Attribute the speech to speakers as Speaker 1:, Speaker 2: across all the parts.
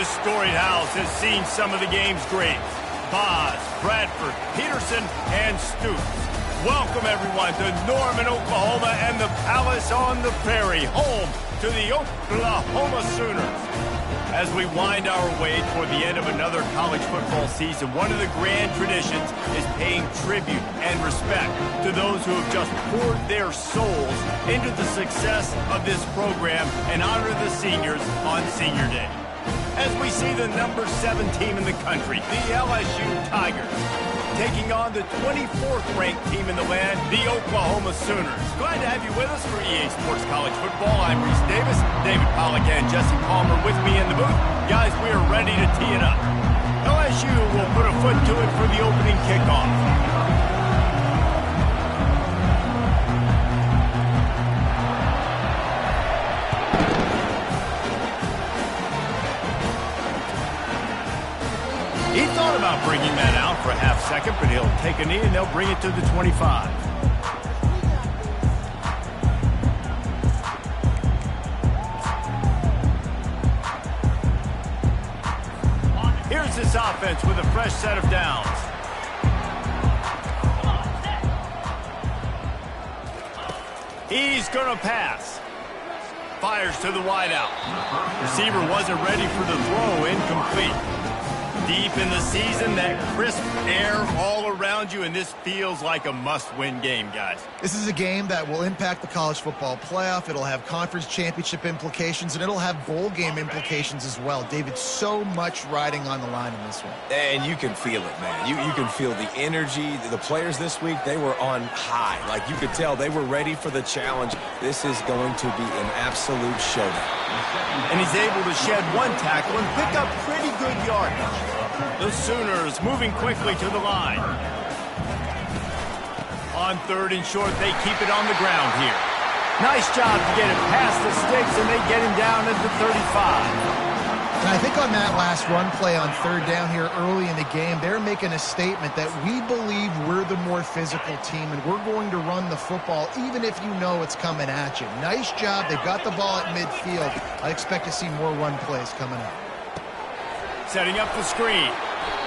Speaker 1: This storied house has seen some of the game's greats. Boz, Bradford, Peterson, and Stoops. Welcome, everyone, to Norman, Oklahoma, and the Palace on the Prairie, home to the Oklahoma Sooners. As we wind our way toward the end of another college football season, one of the grand traditions is paying tribute and respect to those who have just poured their souls into the success of this program and honor the seniors on Senior Day. As we see the number 7 team in the country, the LSU Tigers, taking on the 24th ranked team in the land, the Oklahoma Sooners. Glad to have you with us for EA Sports College Football. I'm Reese Davis, David Pollack and Jesse Palmer with me in the booth. Guys, we are ready to tee it up. LSU will put a foot to it for the opening kickoff. He thought about bringing that out for a half second, but he'll take a knee and they'll bring it to the 25. Here's this offense with a fresh set of downs. He's going to pass. Fires to the wideout. Receiver wasn't ready for the throw, incomplete. Deep in the season, that crisp air all around you, and this feels like a must-win game, guys.
Speaker 2: This is a game that will impact the college football playoff. It'll have conference championship implications, and it'll have bowl game implications as well. David, so much riding on the line in this one.
Speaker 3: And you can feel it, man. You can feel the energy. The players this week, they were on high. Like, you could tell they were ready for the challenge. This is going to be an absolute showdown.
Speaker 1: And he's able to shed one tackle and pick up pretty good yardage. The Sooners moving quickly to the line. On 3rd and short, they keep it on the ground here. Nice job to get it past the sticks, and they get him down at the 35.
Speaker 2: And I think on that last run play on 3rd down here early in the game, they're making a statement that we believe we're the more physical team, and we're going to run the football even if you know it's coming at you. Nice job. They've got the ball at midfield. I expect to see more run plays coming up.
Speaker 1: Setting up the screen.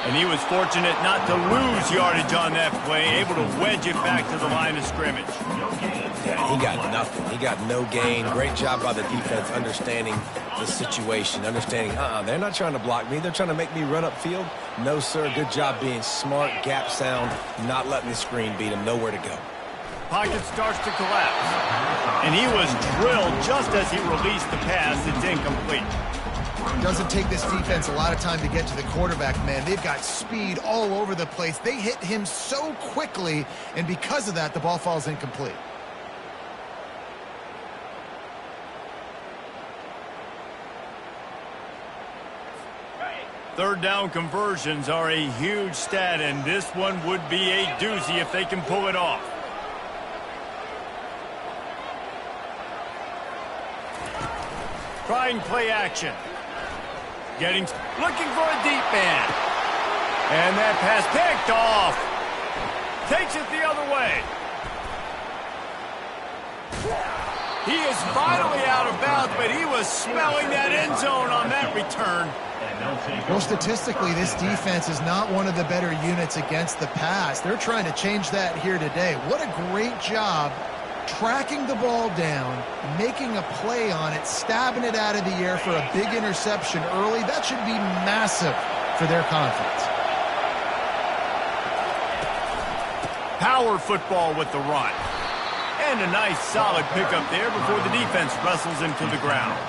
Speaker 1: And he was fortunate not to lose yardage on that play, able to wedge it back to the line of scrimmage.
Speaker 3: Yeah, he got nothing. He got no gain. Great job by the defense understanding the situation, understanding, they're not trying to block me. They're trying to make me run upfield. No, sir. Good job being smart, gap sound, not letting the screen beat him. Nowhere to go.
Speaker 1: Pocket starts to collapse. And he was drilled just as he released the pass. It's incomplete.
Speaker 2: Doesn't take this defense a lot of time to get to the quarterback, man. They've got speed all over the place. They hit him so quickly, and because of that, the ball falls incomplete.
Speaker 1: Third down conversions are a huge stat, and this one would be a doozy if they can pull it off. Trying play action. Looking for a deep man. And that pass picked off. Takes it the other way. He is finally out of bounds, but he was smelling that end zone on that return.
Speaker 2: Well, statistically, this defense is not one of the better units against the pass. They're trying to change that here today. What a great job tracking the ball down, making a play on it, stabbing it out of the air for a big interception early. That should be massive for their confidence.
Speaker 1: Power football with the run. And a nice solid pickup there before the defense wrestles him to the ground.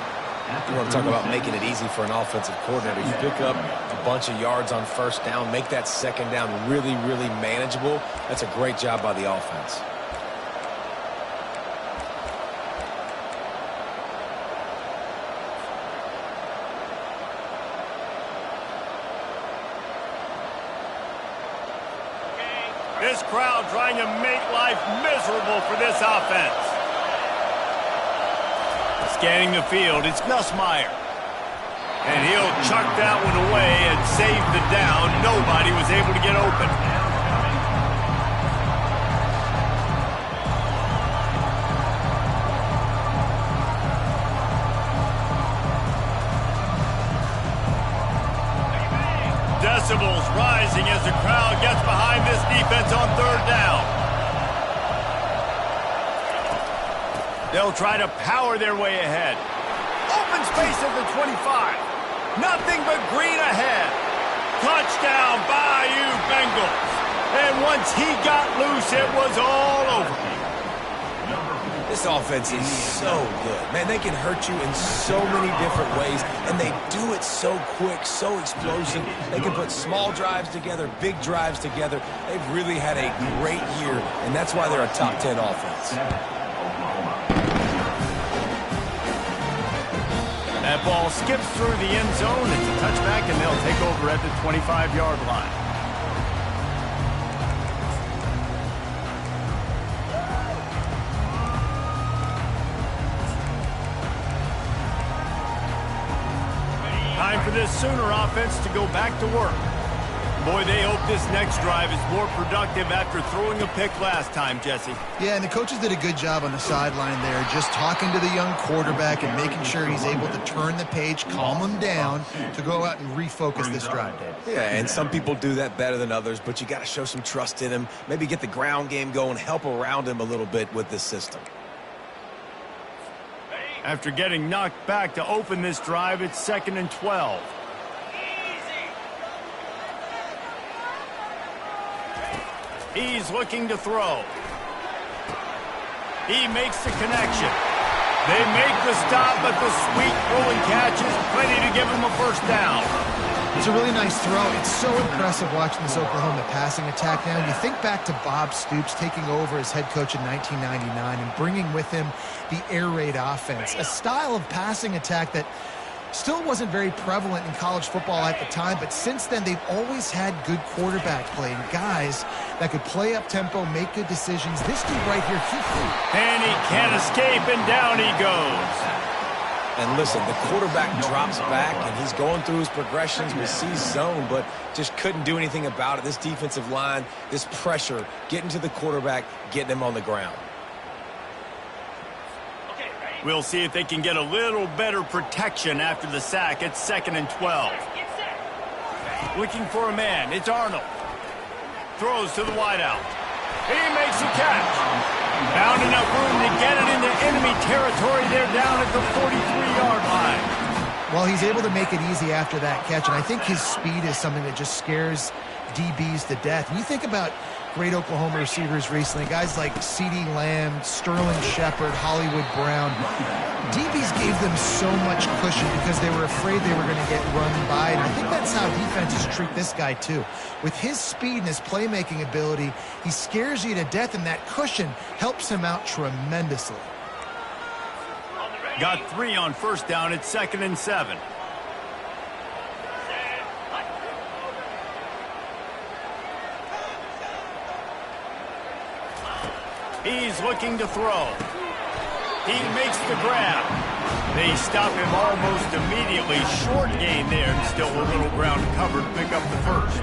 Speaker 3: You want to talk about making it easy for an offensive coordinator. You pick up a bunch of yards on 1st down, make that 2nd down really, really manageable. That's a great job by the offense.
Speaker 1: This crowd trying to make life miserable for this offense. Scanning the field, it's Nussmeier. And he'll chuck that one away and save the down. Nobody was able to get open. They'll try to power their way ahead. Open space at the 25. Nothing but green ahead. Touchdown, Bayou Bengals. And once he got loose, it was all over.
Speaker 3: This offense is so good. Man, they can hurt you in so many different ways, and they do it so quick, so explosive. They can put small drives together, big drives together. They've really had a great year, and that's why they're a top 10 offense.
Speaker 1: That ball skips through the end zone. It's a touchback, and they'll take over at the 25-yard line. Time for this Sooner offense to go back to work. Boy, they hope this next drive is more productive after throwing a pick last time, Jesse.
Speaker 2: Yeah, and the coaches did a good job on the sideline there, just talking to the young quarterback and making sure he's able to turn the page, calm him down to go out and refocus this drive, Dave.
Speaker 3: Yeah, and some people do that better than others, but you got to show some trust in him, maybe get the ground game going, help around him a little bit with this system.
Speaker 1: After getting knocked back to open this drive, it's 2nd and 12. He's looking to throw. He makes the connection. They make the stop, but the sweet rolling catch is plenty to give him a first down.
Speaker 2: It's a really nice throw. It's so impressive watching this Oklahoma passing attack now. You think back to Bob Stoops taking over as head coach in 1999 and bringing with him the air raid offense, a style of passing attack that still wasn't very prevalent in college football at the time, but since then they've always had good quarterback play and guys that could play up tempo, make good decisions. This dude right here,
Speaker 1: and he can't escape, and down he goes.
Speaker 3: And listen, the quarterback drops back, and he's going through his progressions with C zone, but just couldn't do anything about it. This defensive line, this pressure, getting to the quarterback, getting him on the ground.
Speaker 1: We'll see if they can get a little better protection after the sack. It's 2nd and 12. Looking for a man. It's Arnold. Throws to the wideout. He makes a catch. Found enough room to get it into enemy territory. They're down at the 43-yard line.
Speaker 2: Well, he's able to make it easy after that catch, and I think his speed is something that just scares DBs to death. And you think about great Oklahoma receivers recently, guys like CeeDee Lamb, Sterling Shepard, Hollywood Brown. DBs gave them so much cushion because they were afraid they were going to get run by, and I think that's how defenses treat this guy too. With his speed and his playmaking ability, he scares you to death, and that cushion helps him out tremendously.
Speaker 1: Got 3 on first down. It's 2nd and 7. He's looking to throw. He makes the grab. They stop him almost immediately. Short gain there, and still a little ground covered to pick up the first.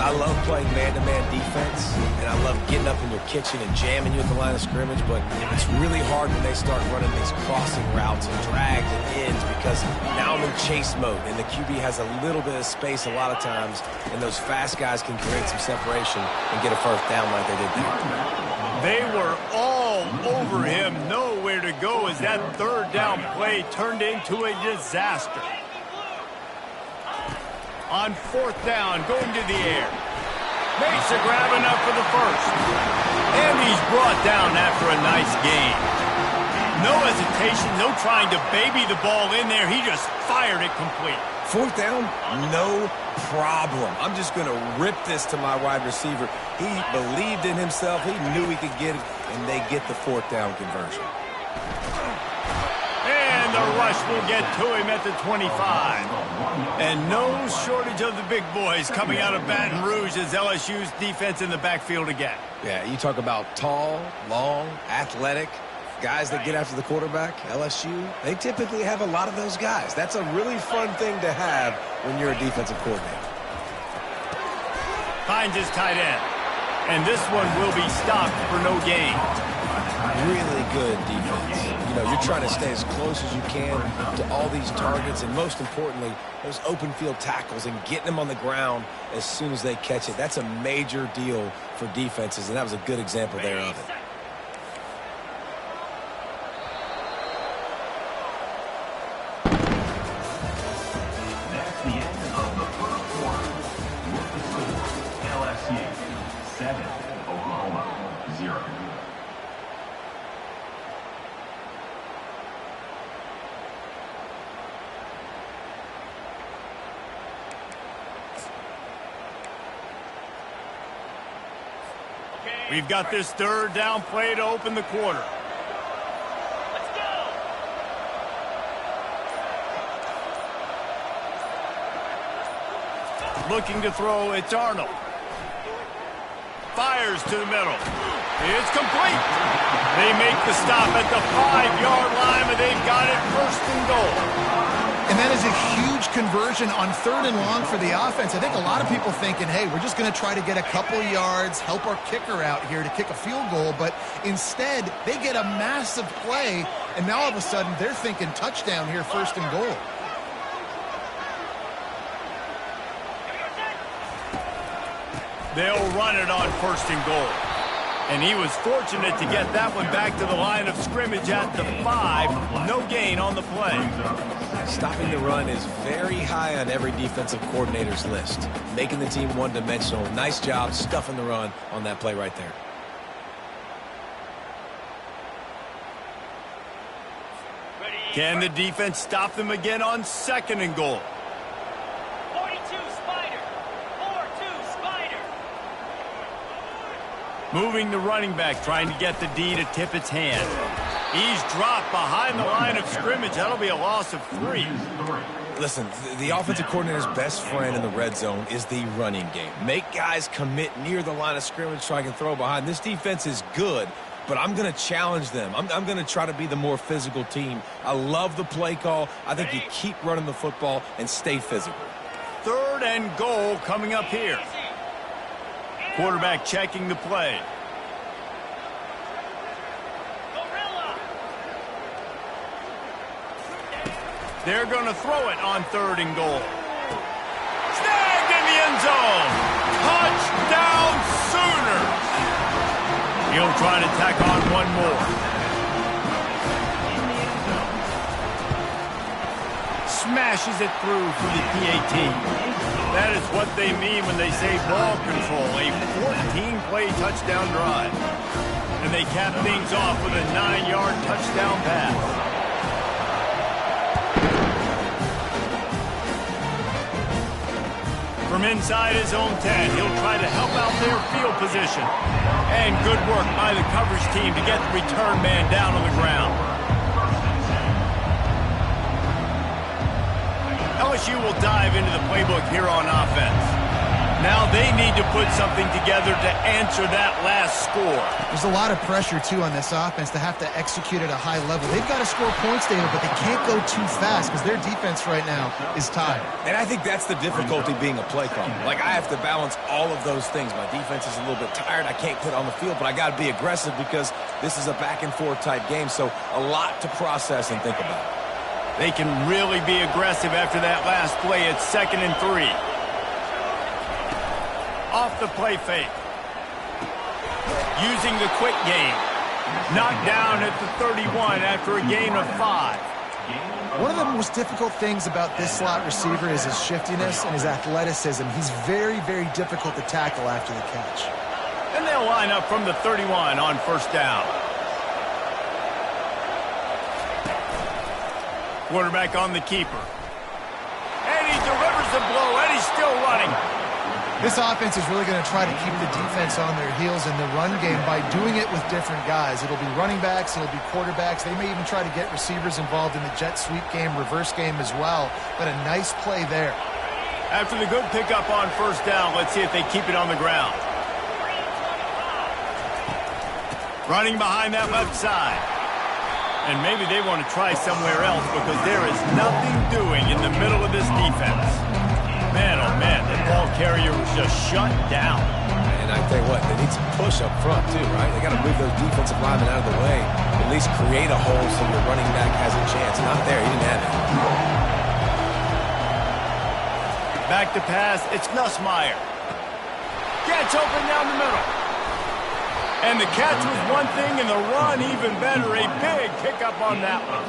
Speaker 3: I love playing man-to-man defense, and I love getting up in your kitchen and jamming you at the line of scrimmage, but it's really hard when they start running these crossing routes and drags and ends because now I'm in chase mode, and the QB has a little bit of space a lot of times, and those fast guys can create some separation and get a first down like they did there.
Speaker 1: They were all over him, nowhere to go as that third down play turned into a disaster. On 4th down, going to the air. Makes a grab enough for the first. And he's brought down after a nice gain. No hesitation, no trying to baby the ball in there. He just fired it complete.
Speaker 3: 4th down, no problem. I'm just going to rip this to my wide receiver. He believed in himself. He knew he could get it, and they get the 4th down conversion.
Speaker 1: And the rush will get to him at the 25. And no shortage of the big boys coming out of Baton Rouge as LSU's defense in the backfield again.
Speaker 3: Yeah, you talk about tall, long, athletic guys that get after the quarterback. LSU, they typically have a lot of those guys. That's a really fun thing to have when you're a defensive coordinator.
Speaker 1: Finds his tight end. And this one will be stopped for no gain.
Speaker 3: Really good defense. You know, you're trying to stay as close as you can to all these targets, and most importantly, those open field tackles and getting them on the ground as soon as they catch it. That's a major deal for defenses, and that was a good example there of it.
Speaker 4: 7, Oklahoma, 0.
Speaker 1: We've got this third down play to open the quarter.
Speaker 5: Let's go.
Speaker 1: Looking to throw, it's Arnold. Fires to the middle. It's complete. They make the stop at the 5-yard line, but they've got it first and goal.
Speaker 2: And that is a huge conversion on 3rd and long for the offense. I think a lot of people thinking, hey, we're just going to try to get a couple yards, help our kicker out here to kick a field goal. But instead, they get a massive play, and now all of a sudden they're thinking touchdown here, 1st and goal.
Speaker 1: They'll run it on 1st and goal. And he was fortunate to get that one back to the line of scrimmage at the 5. No gain on the play.
Speaker 3: Stopping the run is very high on every defensive coordinator's list. Making the team one-dimensional. Nice job stuffing the run on that play right there.
Speaker 1: Can the defense stop them again on 2nd and goal?
Speaker 5: 42 Spider. 4-2 Spider.
Speaker 1: Moving the running back, trying to get the D to tip its hand. He's dropped behind the line of scrimmage. That'll be a loss of 3.
Speaker 3: Listen, the offensive coordinator's best friend in the red zone is the running game. Make guys commit near the line of scrimmage so I can throw behind. This defense is good, but I'm going to challenge them. I'm going to try to be the more physical team. I love the play call. I think you keep running the football and stay physical.
Speaker 1: 3rd and goal coming up here. Quarterback checking the play. They're going to throw it on 3rd and goal. Snagged in the end zone. Touchdown Sooners. He'll try to tack on one more. Smashes it through for the PAT. That is what they mean when they say ball control. A 14-play touchdown drive. And they cap things off with a 9-yard touchdown pass. From inside his own 10, he'll try to help out their field position. And good work by the coverage team to get the return man down on the ground. LSU will dive into the playbook here on offense. Now they need to put something together to answer that last score.
Speaker 2: There's a lot of pressure, too, on this offense to have to execute at a high level. They've got to score points, David, but they can't go too fast because their defense right now is tired.
Speaker 3: And I think that's the difficulty being a play caller. Like, I have to balance all of those things. My defense is a little bit tired. I can't put it on the field, but I got to be aggressive because this is a back-and-forth type game, so a lot to process and think about.
Speaker 1: They can really be aggressive after that last play. It's 2nd and 3. Off the play fake. Using the quick game. Knocked down at the 31 after a gain of 5.
Speaker 2: One of the most difficult things about this slot receiver is his shiftiness and his athleticism. He's very, very difficult to tackle after the catch.
Speaker 1: And they'll line up from the 31 on 1st down. Quarterback on the keeper. And he delivers the blow, and he's still running.
Speaker 2: This offense is really going to try to keep the defense on their heels in the run game by doing it with different guys. It'll be running backs, it'll be quarterbacks. They may even try to get receivers involved in the jet sweep game, reverse game as well. But a nice play there.
Speaker 1: After the good pickup on 1st down, let's see if they keep it on the ground. Running behind that left side. And maybe they want to try somewhere else because there is nothing doing in the middle of this defense. Man, oh man, the ball carrier was just shut down.
Speaker 3: And I tell you what, they need some push up front too, right? They got to move those defensive linemen out of the way. At least create a hole so your running back has a chance. Not there, he didn't have it.
Speaker 1: Back to pass, it's Nussmeier. Gets open down the middle. And the catch was one thing, and the run even better. A big pickup on that one.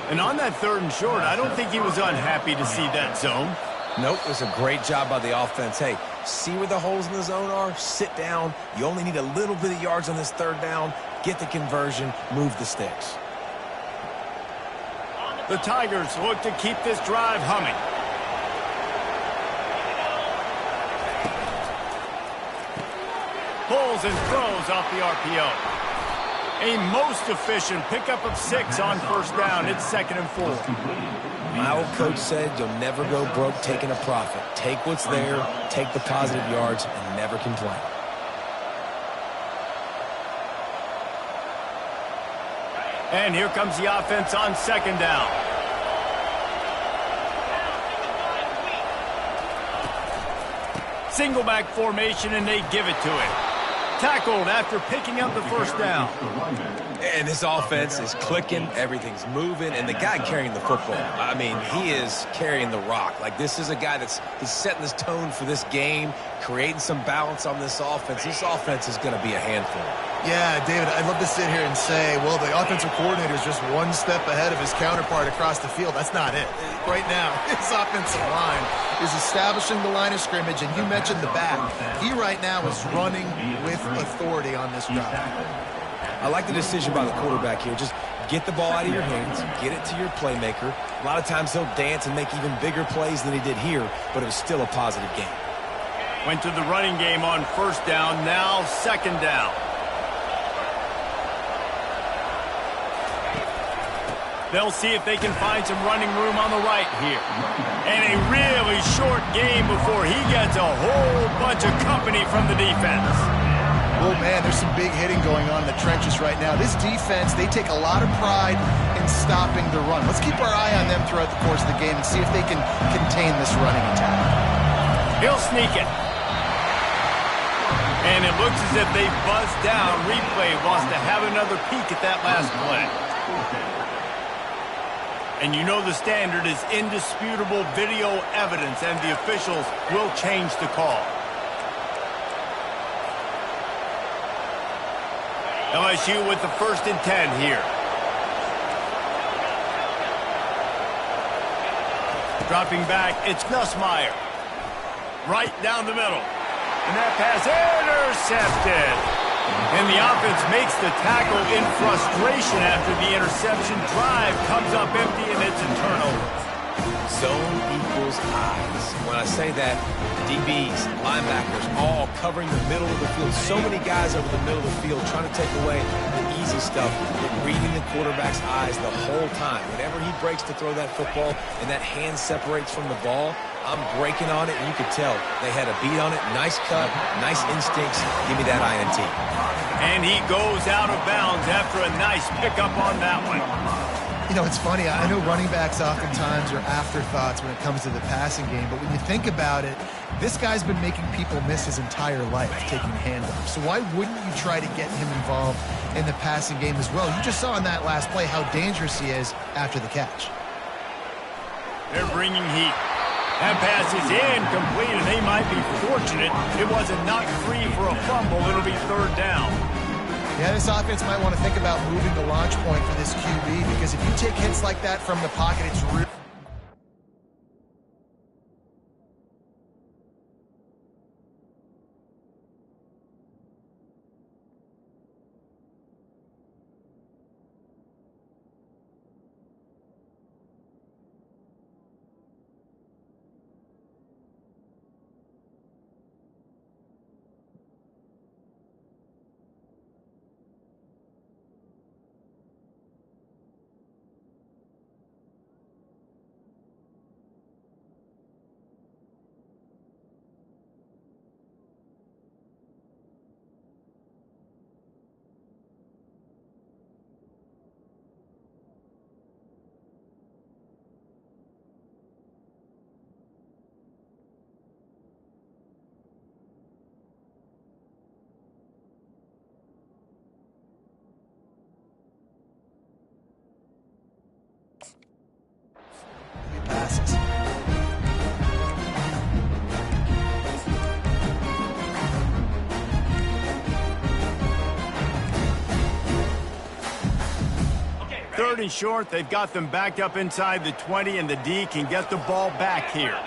Speaker 1: And on that 3rd and short, I don't think he was unhappy to see that zone.
Speaker 3: Nope, it was a great job by the offense. Hey, See where the holes in the zone are, sit down. You only need a little bit of yards on this third down. Get the conversion, move the sticks.
Speaker 1: The Tigers look to keep this drive humming. Pulls and throws off the RPO. A most efficient pickup of 6 on first down. It's 2nd and 4.
Speaker 3: My old coach said you'll never go broke taking a profit. Take what's there, take the positive yards, and never complain.
Speaker 1: And here comes the offense on 2nd down. Single back formation, and they give it to him. Tackled after picking up the first down.
Speaker 3: And this offense is clicking, everything's moving, and the guy carrying the football, I mean, he is carrying the rock. Like, this is a guy he's setting this tone for this game, creating some balance on this offense. This offense is going to be a handful.
Speaker 2: Yeah, David, I'd love to sit here and say, well, the offensive coordinator is just one step ahead of his counterpart across the field. That's not it. Right now, his offensive line is establishing the line of scrimmage, and you mentioned the back. He right now is running with authority on this drive.
Speaker 3: I like the decision by the quarterback here. Just get the ball out of your hands, get it to your playmaker. A lot of times he'll dance and make even bigger plays than he did here, but it was still a positive game.
Speaker 1: Went to the running game on first down, now 2nd down. They'll see if they can find some running room on the right here. And a really short game before he gets a whole bunch of company from the defense.
Speaker 2: Oh, man, there's some big hitting going on in the trenches right now. This defense, they take a lot of pride in stopping the run. Let's keep our eye on them throughout the course of the game and see if they can contain this running attack.
Speaker 1: He'll sneak it. And it looks as if they've buzzed down. Replay wants to have another peek at that last play. And you know the standard is indisputable video evidence, and the officials will change the call. LSU with the 1st and 10 here. Dropping back, it's Nussmeier. Right down the middle. And that pass intercepted. And the offense makes the tackle in frustration after the interception. Drive comes up empty, and it's a turnover.
Speaker 3: Zone equals eyes. When I say that, DBs, linebackers, all covering the middle of the field. So many guys over the middle of the field trying to take away the easy stuff, but reading the quarterback's eyes the whole time. Whenever he breaks to throw that football and that hand separates from the ball, I'm breaking on it, and you could tell they had a beat on it. Nice cut, nice instincts. Give me that INT.
Speaker 1: And he goes out of bounds after a nice pickup on that one.
Speaker 2: You know, it's funny. I know running backs oftentimes are afterthoughts when it comes to the passing game, but when you think about it, this guy's been making people miss his entire life taking handoffs. So why wouldn't you try to get him involved in the passing game as well? You just saw in that last play how dangerous he is after the catch.
Speaker 1: They're bringing heat. That pass is incomplete, and they might be fortunate it wasn't knocked free for a fumble. It'll be 3rd down.
Speaker 2: Yeah, this offense might want to think about moving the launch point for this QB, because if you take hits like that from the pocket, it's really... passes.
Speaker 1: Third and short, they've got them backed up inside the 20, and the D can get the ball back here.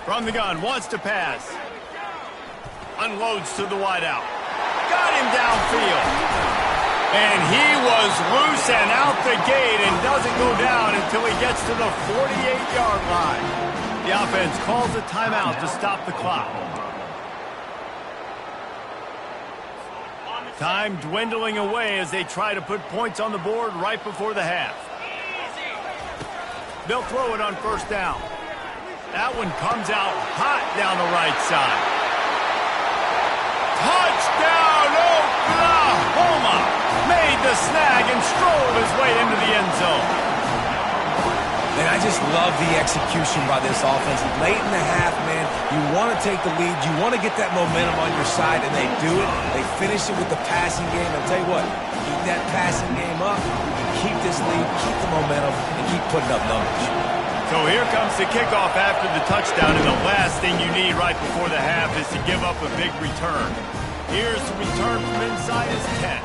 Speaker 1: From the gun, wants to pass. Unloads to the wideout. Got him downfield. And he was loose and out the gate and doesn't go down until he gets to the 48-yard line. The offense calls a timeout to stop the clock. Time dwindling away as they try to put points on the board right before the half. They'll throw it on first down. That one comes out hot down the right side. Touchdown, Oklahoma! Made the snag and strolled his way into the end zone.
Speaker 3: Man, I just love the execution by this offense. Late in the half, man, you want to take the lead. You want to get that momentum on your side, and they do it. They finish it with the passing game. I'll tell you what, keep that passing game up, keep this lead, keep the momentum, and keep putting up numbers.
Speaker 1: So here comes the kickoff after the touchdown, and the last thing you need right before the half is to give up a big return. Here's the return from inside his 10.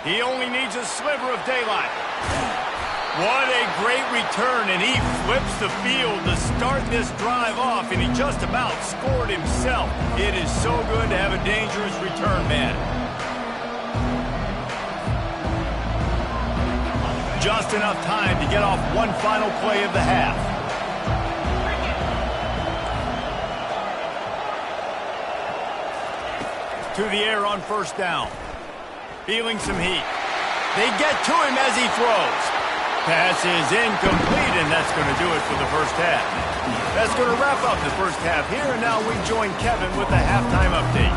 Speaker 1: He only needs a sliver of daylight. What a great return, and he flips the field to start this drive off, and he just about scored himself. It is so good to have a dangerous return man. Just enough time to get off one final play of the half. To the air on first down. Feeling some heat. They get to him as he throws. Pass is incomplete, and that's going to do it for the first half. That's going to wrap up the first half here, and now we join Kevin with the halftime update.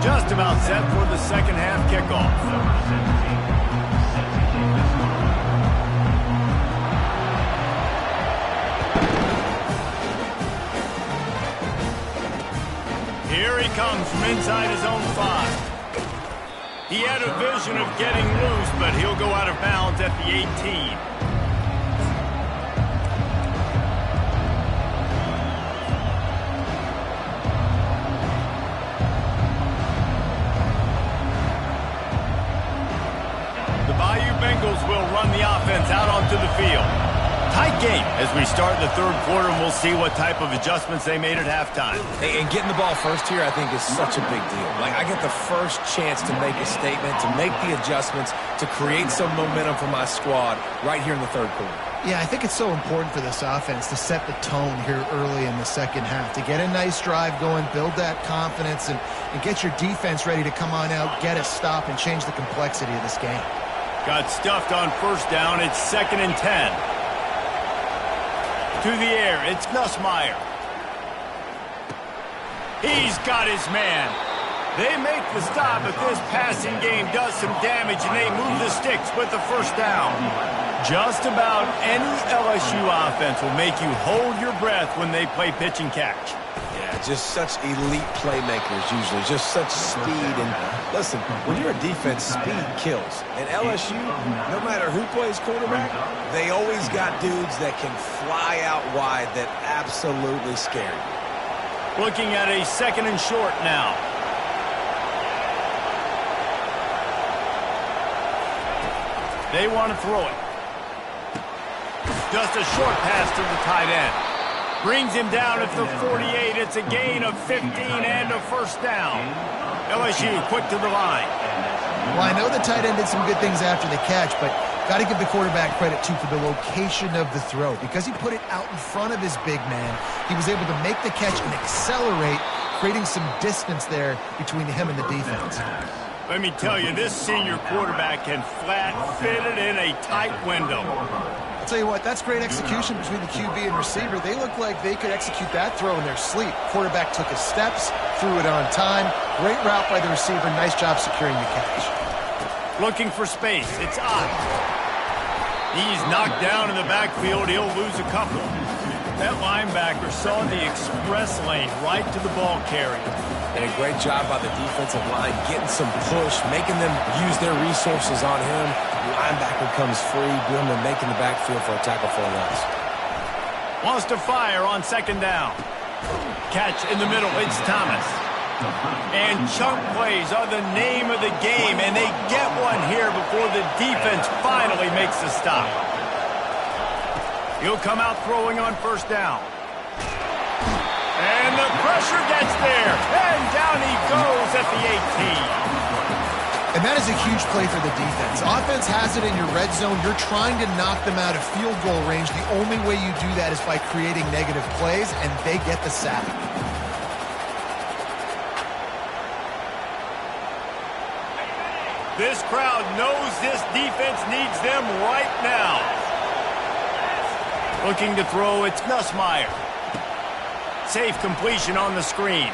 Speaker 1: Just about set for the second half kickoff. Here he comes from inside his own 5. He had a vision of getting loose, but he'll go out of bounds at the 18. The Bayou Bengals will run the offense out onto the field. Tight game as we start the third quarter, and we'll see what type of adjustments they made at halftime.
Speaker 3: Hey, and getting the ball first here, I think, is such a big deal. Like, I get the first chance to make a statement, to make the adjustments, to create some momentum for my squad right here in the third quarter.
Speaker 2: Yeah, I think it's so important for this offense to set the tone here early in the second half, to get a nice drive going, build that confidence, and get your defense ready to come on out, get a stop, and change the complexity of this game.
Speaker 1: Got stuffed on first down. It's 2nd and 10. To the air, it's Nussmeier. He's got his man. They make the stop, but this passing game does some damage, and they move the sticks with the first down. Just about any LSU offense will make you hold your breath when they play pitch and catch.
Speaker 3: Yeah, just such elite playmakers usually, just such speed. And listen, when you're a defense, speed kills. And LSU, no matter who plays quarterback, they always got dudes that can fly out wide that absolutely scare you.
Speaker 1: Looking at a 2nd and short now. They want to throw it. Just a short pass to the tight end. Brings him down at the 48. It's a gain of 15 and a first down. LSU quick to the line.
Speaker 2: Well, I know the tight end did some good things after the catch, but got to give the quarterback credit, too, for the location of the throw. Because he put it out in front of his big man, he was able to make the catch and accelerate, creating some distance there between him and the defense.
Speaker 1: Let me tell you, this senior quarterback can flat fit it in a tight window.
Speaker 2: I'll tell you what, that's great execution between the QB and receiver. They look like they could execute that throw in their sleep. Quarterback took his steps, threw it on time. Great route by the receiver. Nice job securing the catch.
Speaker 1: Looking for space. It's Ott. He's knocked down in the backfield. He'll lose a couple. That linebacker saw the express lane right to the ball carrier.
Speaker 3: And a great job by the defensive line, getting some push, making them use their resources on him. The linebacker comes free, doing the making the backfield for a tackle for a loss.
Speaker 1: Wants to fire on 2nd down. Catch in the middle. It's Thomas. And chunk plays are the name of the game, and they get one here before the defense finally makes the stop. He'll come out throwing on first down. And the pressure gets there. And down he goes at the 18.
Speaker 2: And that is a huge play for the defense. Offense has it in your red zone. You're trying to knock them out of field goal range. The only way you do that is by creating negative plays, and they get the sack.
Speaker 1: This crowd knows this defense needs them right now. Looking to throw, it's Nussmeier. Safe completion on the screen.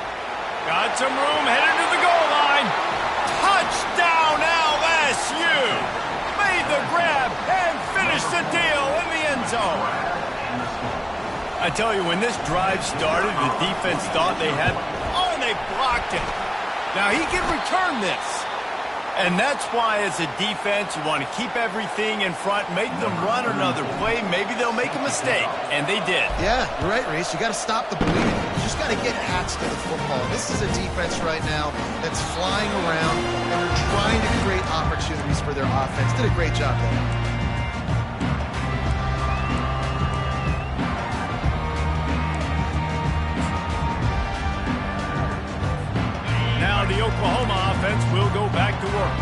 Speaker 1: Got some room, headed to the goal line. Touchdown LSU! Made the grab and finished the deal in the end zone. I tell you, when this drive started, the defense thought they had... Oh, and they blocked it. Now he can return this. And that's why, as a defense, you want to keep everything in front, make them run another play. Maybe they'll make a mistake, and they did.
Speaker 2: Yeah, you're right, Reese. You got to stop the bleeding. You just got to get hats to the football. This is a defense right now that's flying around, and they're trying to create opportunities for their offense. Did a great job there.
Speaker 1: The Oklahoma offense will go back to work.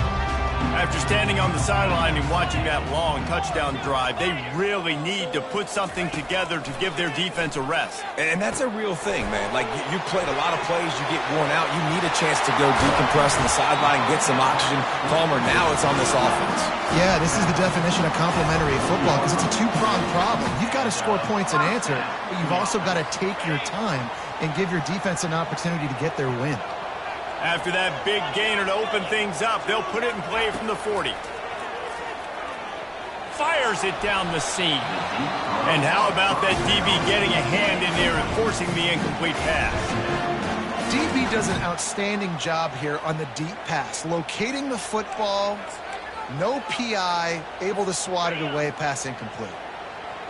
Speaker 1: After standing on the sideline and watching that long touchdown drive, they really need to put something together to give their defense a rest.
Speaker 3: And that's a real thing, man. Like, you played a lot of plays, you get worn out, you need a chance to go decompress on the sideline, get some oxygen. Palmer, now it's on this offense.
Speaker 2: Yeah, this is the definition of complementary football because it's a two-pronged problem. You've got to score points and answer, but you've also got to take your time and give your defense an opportunity to get their win.
Speaker 1: After that big gainer to open things up, they'll put it in play from the 40. Fires it down the seam. And how about that DB getting a hand in there and forcing the incomplete pass?
Speaker 2: DB does an outstanding job here on the deep pass, locating the football, no PI, able to swat it away, pass incomplete.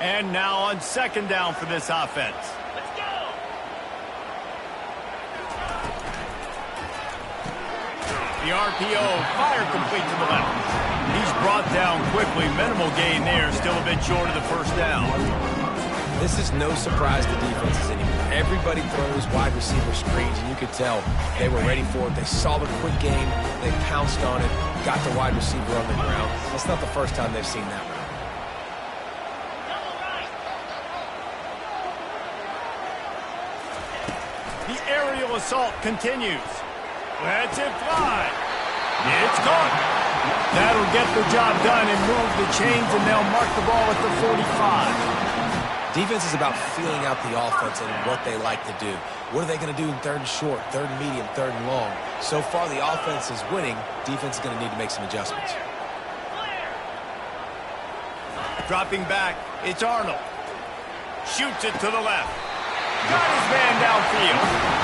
Speaker 1: And now on second down for this offense. The RPO, fire complete to the left. He's brought down quickly. Minimal gain there, still a bit short of the first down.
Speaker 3: This is no surprise to defenses anymore. Everybody throws wide receiver screens, and you could tell they were ready for it. They saw the quick game. They pounced on it, got the wide receiver on the ground. That's not the first time they've seen that route.
Speaker 1: The aerial assault continues. Lets it fly. It's caught. That'll get the job done and move the chains, and they'll mark the ball at the 45.
Speaker 3: Defense is about feeling out the offense and what they like to do. What are they going to do in third and short, third and medium, third and long? So far, the offense is winning. Defense is going to need to make some adjustments.
Speaker 1: Dropping back, it's Arnold. Shoots it to the left. Got his man downfield.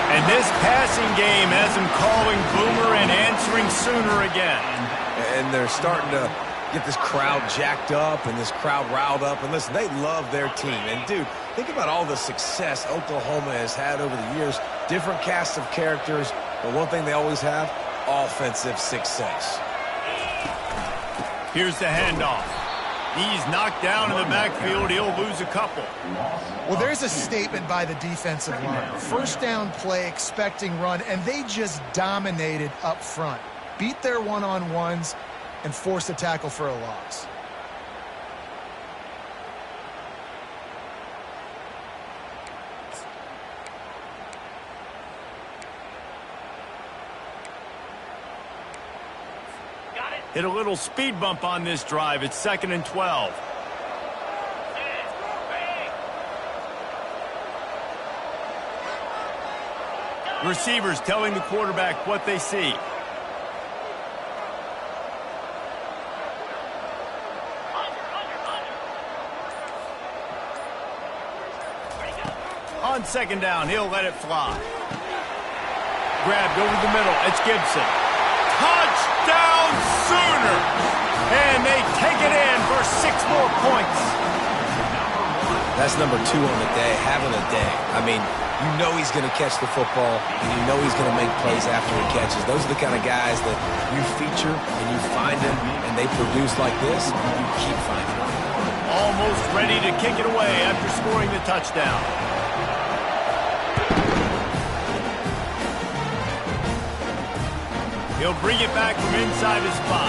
Speaker 1: And this passing game has him calling Boomer and answering sooner again.
Speaker 3: And they're starting to get this crowd jacked up and this crowd riled up. And listen, they love their team. And, dude, think about all the success Oklahoma has had over the years. Different casts of characters. But one thing they always have, offensive success.
Speaker 1: Here's the handoff. He's knocked down in the backfield. He'll lose a couple.
Speaker 2: Well, there's a statement by the defensive line. First down play, expecting run, and they just dominated up front. Beat their one-on-ones and forced a tackle for a loss.
Speaker 1: Hit a little speed bump on this drive. It's 2nd and 12. Receivers telling the quarterback what they see. On second down, he'll let it fly. Grabbed over the middle. It's Gibson. Touchdown Sooners! And they take it in for 6 more points.
Speaker 3: That's number 2 on the day, having a day. I mean, you know he's going to catch the football, and you know he's going to make plays after he catches. Those are the kind of guys that you feature, and you find them, and they produce like this, you keep finding them.
Speaker 1: Almost ready to kick it away after scoring the touchdown. He'll bring it back from inside his 5.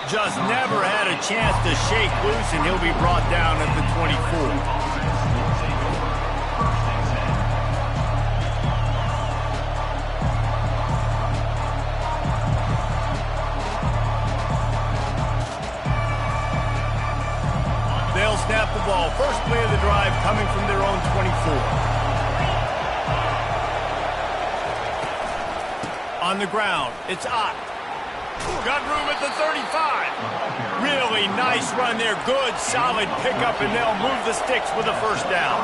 Speaker 1: Just never had a chance to shake loose, and he'll be brought down at the 24. They'll snap the ball. First play of the drive coming from their own 24. On the ground, it's Ott. Got room at the 35. Really nice run there. Good, solid pickup, and they'll move the sticks with a first down.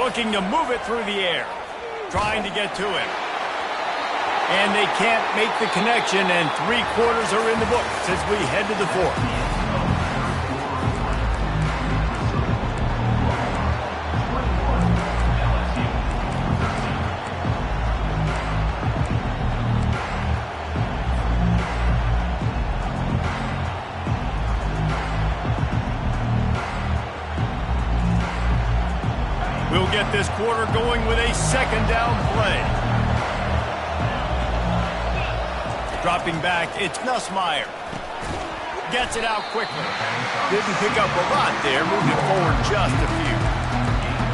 Speaker 1: Looking to move it through the air. Trying to get to it. And they can't make the connection, and 3 quarters are in the books as we head to the 4th. We'll get this quarter going with a second down play. Dropping back, it's Nussmeier. Gets it out quickly. Didn't pick up a lot there, moved it forward just a few.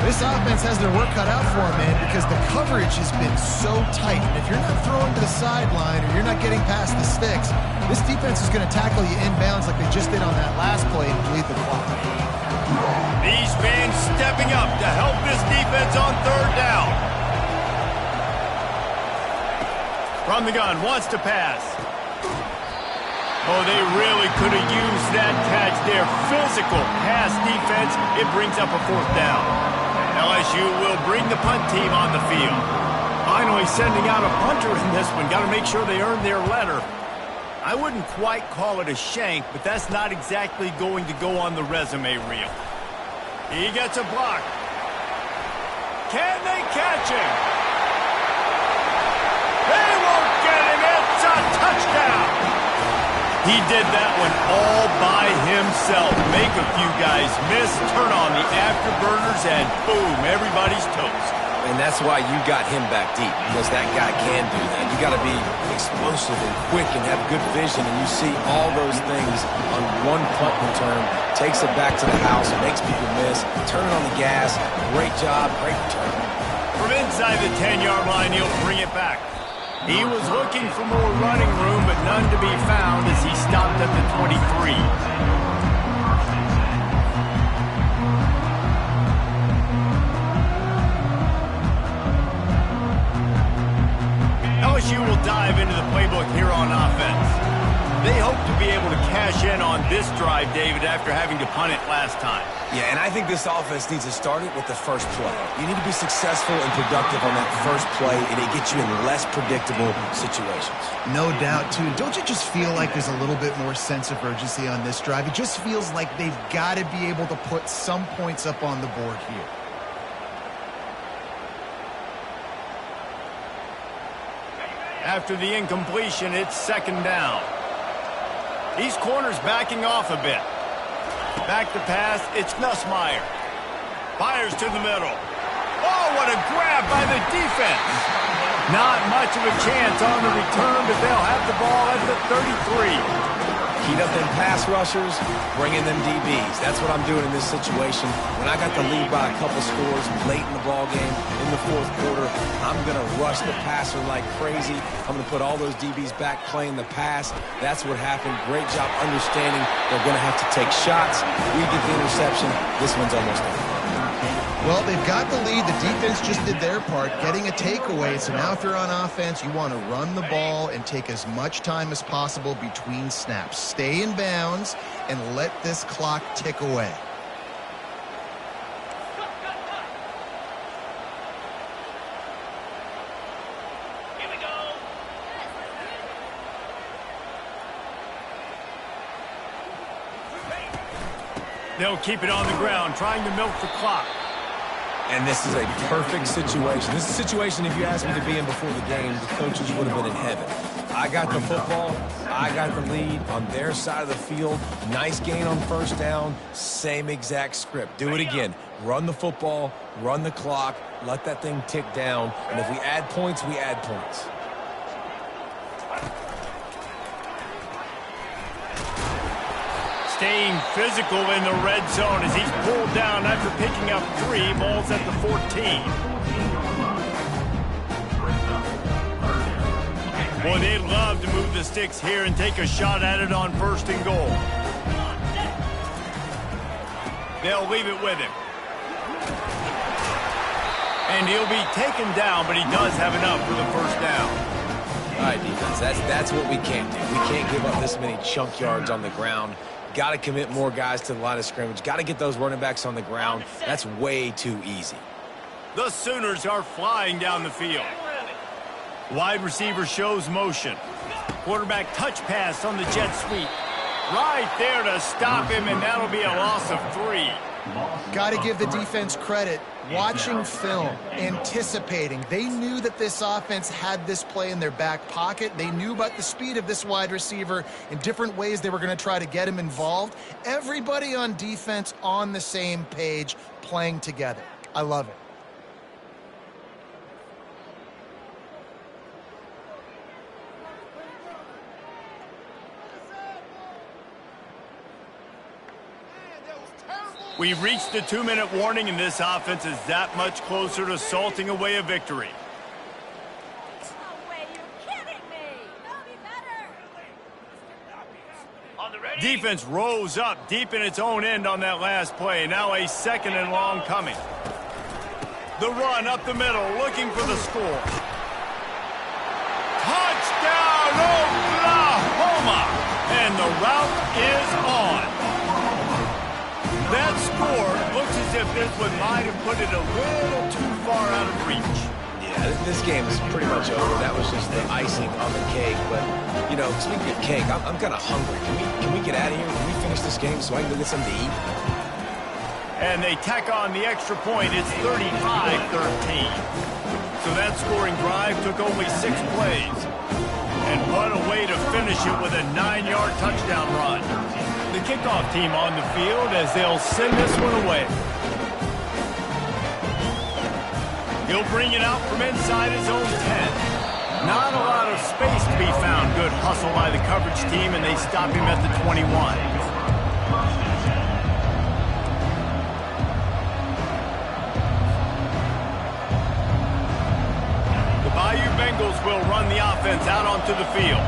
Speaker 2: This offense has their work cut out for them, man, because the coverage has been so tight. And if you're not throwing to the sideline or you're not getting past the sticks, this defense is going to tackle you inbounds like they just did on that last play and bleed the clock.
Speaker 1: These fans stepping up to help this defense on third down. From the gun, wants to pass. Oh, they really could have used that catch there. Physical pass defense. It brings up a 4th down. LSU will bring the punt team on the field. Finally sending out a punter in this one. Got to make sure they earn their letter. I wouldn't quite call it a shank, but that's not exactly going to go on the resume reel. He gets a block. Can they catch him? They won't get him. It's a touchdown. He did that one all by himself. Make a few guys miss, turn on the afterburners, and boom, everybody's toast.
Speaker 3: And that's why you got him back deep, because that guy can do that. You got to be explosive and quick and have good vision, and you see all those things on one punt return. Takes it back to the house, makes people miss, turn it on the gas. Great job, great return.
Speaker 1: From inside the 10-yard line, he'll bring it back. He was looking for more running room, but none to be found as he stopped at the 23. LSU will dive into the playbook here on offense. They hope to be able to cash in on this drive, David, after having to punt it last time.
Speaker 3: Yeah, and I think this offense needs to start it with the first play. You need to be successful and productive on that first play, and it gets you in less predictable situations.
Speaker 2: No doubt, too. Don't you just feel like there's a little bit more sense of urgency on this drive? It just feels like they've got to be able to put some points up on the board here.
Speaker 1: After the incompletion, it's second down. These corners backing off a bit. Back to pass, it's Nussmeier. Fires to the middle. Oh, what a grab by the defense. Not much of a chance on the return, but they'll have the ball at the 33.
Speaker 3: Heat up them pass rushers, bring in them DBs. That's what I'm doing in this situation. When I got the lead by a couple scores late in the ball game, in the 4th quarter, I'm going to rush the passer like crazy. I'm going to put all those DBs back playing the pass. That's what happened. Great job understanding they're going to have to take shots. We get the interception. This one's almost over.
Speaker 2: Well, they've got the lead. The defense just did their part, getting a takeaway. So now if you're on offense, you want to run the ball and take as much time as possible between snaps. Stay in bounds and let this clock tick away.
Speaker 5: Here we go.
Speaker 1: They'll keep it on the ground, trying to milk the clock.
Speaker 3: And this is a perfect situation. This is a situation, if you asked me to be in before the game, the coaches would have been in heaven. I got the football. I got the lead on their side of the field. Nice gain on first down. Same exact script. Do it again. Run the football, run the clock, let that thing tick down. And if we add points, we add points.
Speaker 1: Staying physical in the red zone as he's pulled down after picking up 3. Ball's at the 14. Boy, they'd love to move the sticks here and take a shot at it on 1st and goal. They'll leave it with him. And he'll be taken down, but he does have enough for the 1st down.
Speaker 3: All right, defense, that's what we can't do. We can't give up this many chunk yards on the ground. Got to commit more guys to the line of scrimmage. Got to get those running backs on the ground. That's way too easy.
Speaker 1: The Sooners are flying down the field. Wide receiver shows motion. Quarterback touch pass on the jet sweep. Right there to stop him, and that'll be a loss of 3.
Speaker 2: Got to give the defense credit. Watching film, anticipating. They knew that this offense had this play in their back pocket. They knew about the speed of this wide receiver in different ways they were going to try to get him involved. Everybody on defense on the same page, playing together. I love it.
Speaker 1: We've reached the 2-minute warning, and this offense is that much closer to salting away a victory.
Speaker 5: No way, you're kidding me. That'll be better. On the ready.
Speaker 1: Defense rose up deep in its own end on that last play. Now a 2nd and long coming. The run up the middle, looking for the score. Touchdown, Oklahoma! And the route is on. That score looks as if this one might have put it a little too far out of reach.
Speaker 3: Yeah, this game is pretty much over. That was just the icing on the cake. But, you know, speaking of cake, I'm kind of hungry. Can we get out of here? Can we finish this game so I can go get something to eat?
Speaker 1: And they tack on the extra point. It's 35-13. So that scoring drive took only 6 plays. And what a way to finish it with a 9-yard touchdown run. The kickoff team on the field as they'll send this one away. He'll bring it out from inside his own 10. Not a lot of space to be found. Good hustle by the coverage team, and they stop him at the 21. The Bayou Bengals will run the offense out onto the field.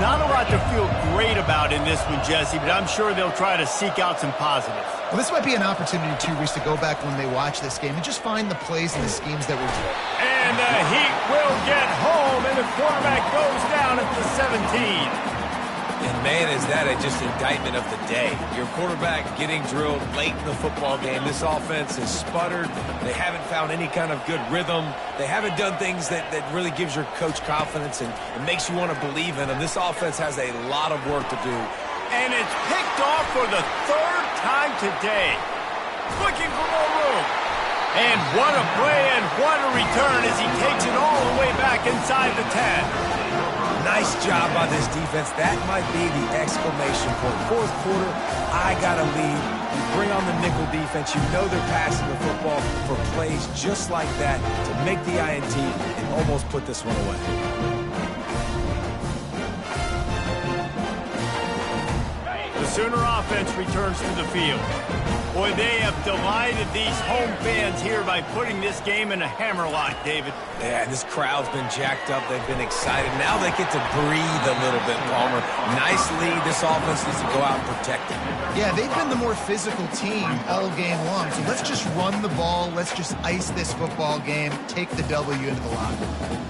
Speaker 1: Not a lot to feel great about in this one, Jesse, but I'm sure they'll try to seek out some positives.
Speaker 2: Well, this might be an opportunity, too, Reese, to go back when they watch this game and just find the plays and the schemes that were good.
Speaker 1: And the Heat will get home, and the quarterback goes down at the 17.
Speaker 3: And, man, is that just indictment of the day. Your quarterback getting drilled late in the football game. This offense has sputtered. They haven't found any kind of good rhythm. They haven't done things that really gives your coach confidence and makes you want to believe in them. This offense has a lot of work to do.
Speaker 1: And it's picked off for the 3rd time today. Looking for more room. And what a play and what a return as he takes it all the way back inside the 10.
Speaker 3: Nice job by this defense. That might be the exclamation point. 4th quarter, I got a lead. You bring on the nickel defense. You know they're passing the football for plays just like that to make the INT and almost put this one away.
Speaker 1: The Sooner offense returns to the field. Boy, they have delighted these home fans here by putting this game in a hammerlock, David.
Speaker 3: Yeah, this crowd's been jacked up. They've been excited. Now they get to breathe a little bit, Palmer. Nice lead. This offense needs to go out and protect it.
Speaker 2: Yeah, they've been the more physical team all game long. So let's just run the ball. Let's just ice this football game. Take the W into the locker room.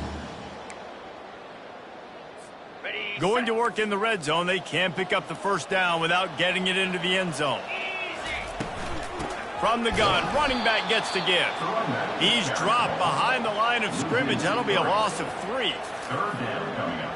Speaker 1: Going to work in the red zone, they can't pick up the 1st down without getting it into the end zone. From the gun, running back gets to give. He's dropped behind the line of scrimmage. That'll be a loss of 3.
Speaker 4: 3rd down coming up.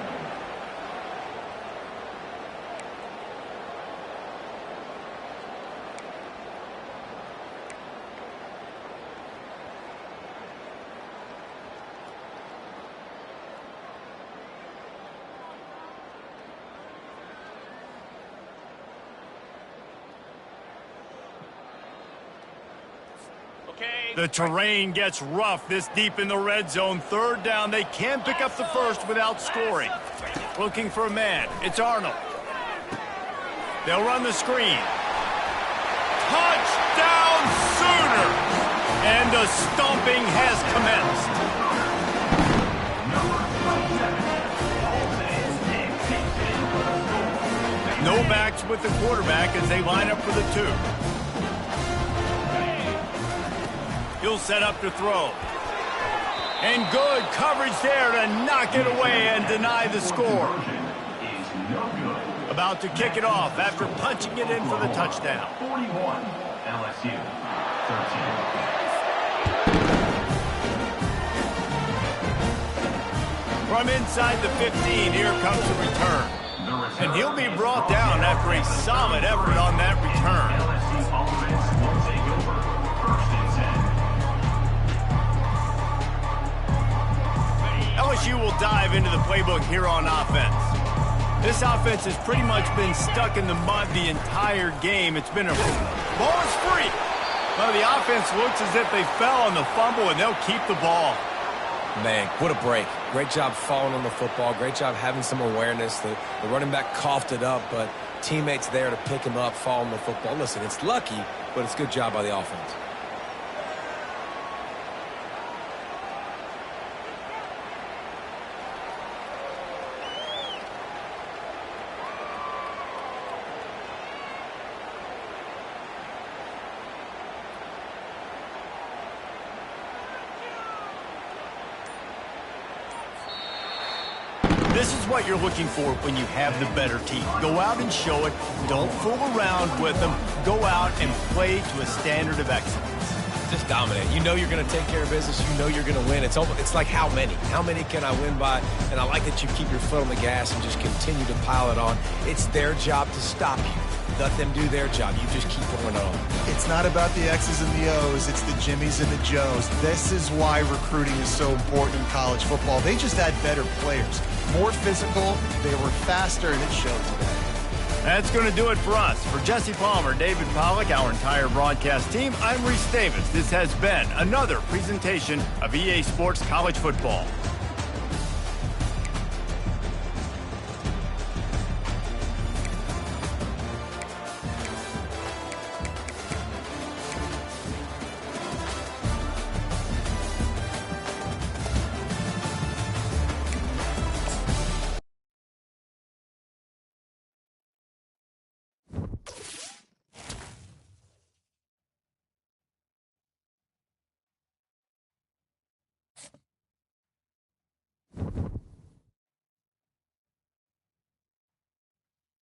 Speaker 1: The terrain gets rough this deep in the red zone. Third down, they can pick up the first without scoring. Looking for a man. It's Arnold. They'll run the screen. Touchdown Sooner! And the stomping has commenced. No backs with the quarterback as they line up for the 2. He'll set up to throw. And good coverage there to knock it away and deny the score. About to kick it off after punching it in for the touchdown.
Speaker 4: 41, LSU, 13.
Speaker 1: From inside the 15, here comes the return. And he'll be brought down after a solid effort on that return.
Speaker 4: LSU offense will take over. 1st and 10.
Speaker 1: LSU will dive into the playbook here on offense. This offense has pretty much been stuck in the mud the entire game. It's been a ball is free. Well, the offense looks as if they fell on the fumble, and they'll keep the ball.
Speaker 3: Man, what a break. Great job falling on the football. Great job having some awareness. The running back coughed it up, but teammates there to pick him up, fall on the football. Listen, it's lucky, but it's a good job by the offense.
Speaker 1: This is what you're looking for when you have the better team. Go out and show it. Don't fool around with them. Go out and play to a standard of excellence.
Speaker 3: Just dominate. You know you're going to take care of business. You know you're going to win. It's like how many? How many can I win by? And I like that you keep your foot on the gas and just continue to pile it on. It's their job to stop you. Let them do their job. You just keep going on.
Speaker 2: It's not about the X's and the O's. It's the Jimmies and the Joes. This is why recruiting is so important in college football. They just had better players. More physical, they were faster, and it showed today.
Speaker 1: That's going to do it for us. For Jesse Palmer, David Pollack, our entire broadcast team, I'm Reese Davis. This has been another presentation of EA Sports College Football.